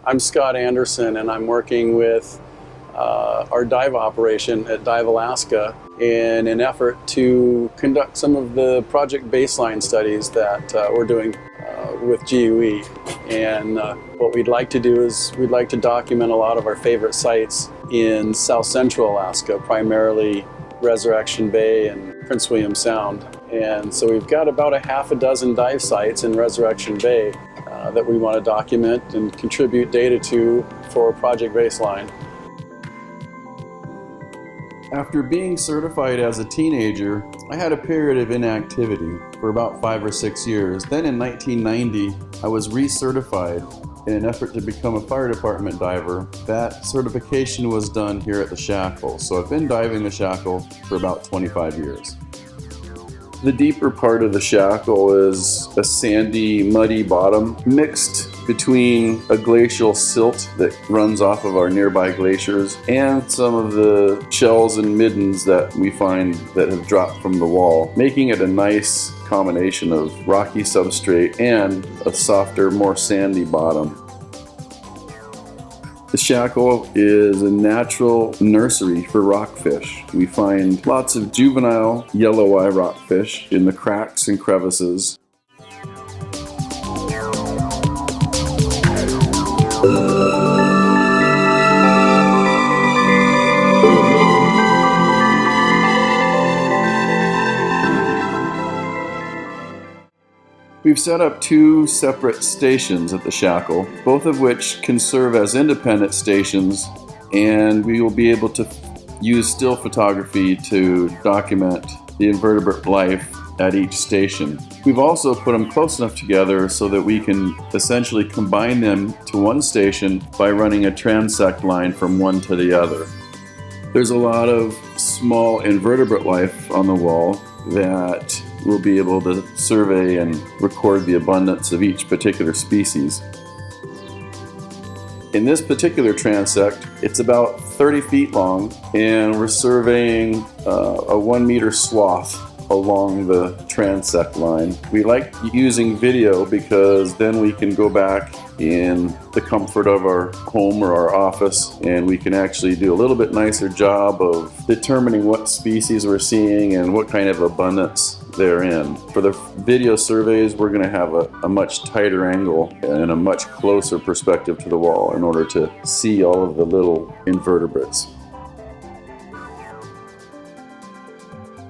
I'm Scott Anderson, and I'm working with our dive operation at Dive Alaska in an effort to conduct some of the project baseline studies that we're doing with GUE. And what we'd like to do is we'd like to document a lot of our favorite sites in South Central Alaska, primarily Resurrection Bay and Prince William Sound. And so we've got about a half a dozen dive sites in Resurrection Bay that we want to document and contribute data to for Project Baseline. After being certified as a teenager, I had a period of inactivity for about 5 or 6 years. Then in 1990, I was recertified in an effort to become a fire department diver. That certification was done here at the Shackle, so I've been diving the Shackle for about 25 years. The deeper part of the Shackle is a sandy, muddy bottom mixed between a glacial silt that runs off of our nearby glaciers and some of the shells and middens that we find that have dropped from the wall, making it a nice combination of rocky substrate and a softer, more sandy bottom. The Shackle is a natural nursery for rockfish. We find lots of juvenile yellow eye rockfish in the cracks and crevices. We've set up 2 separate stations at the Shackle, both of which can serve as independent stations, and we will be able to use still photography to document the invertebrate life at each station. We've also put them close enough together so that we can essentially combine them to one station by running a transect line from one to the other. There's a lot of small invertebrate life on the wall that we'll be able to survey and record the abundance of each particular species. In this particular transect, it's about 30 feet long, and we're surveying a 1 meter swath along the transect line. We like using video because then we can go back in the comfort of our home or our office, and we can actually do a little bit nicer job of determining what species we're seeing and what kind of abundance they're in. For the video surveys, we're going to have a much tighter angle and a much closer perspective to the wall in order to see all of the little invertebrates.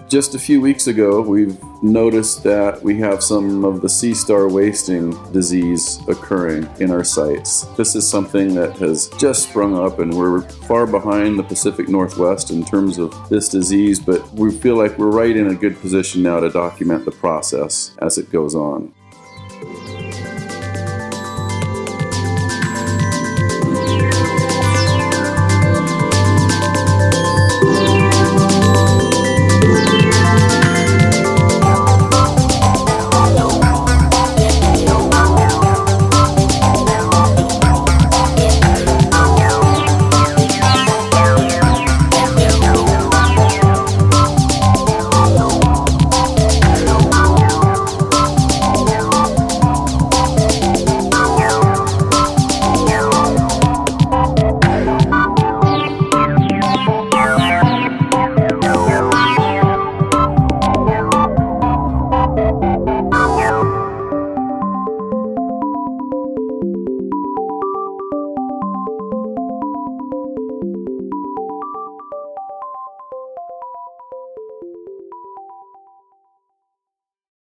Just a few weeks ago, we've noticed that we have some of the sea star wasting disease occurring in our sites. This is something that has just sprung up, and we're far behind the Pacific Northwest in terms of this disease, but we feel like we're right in a good position now to document the process as it goes on.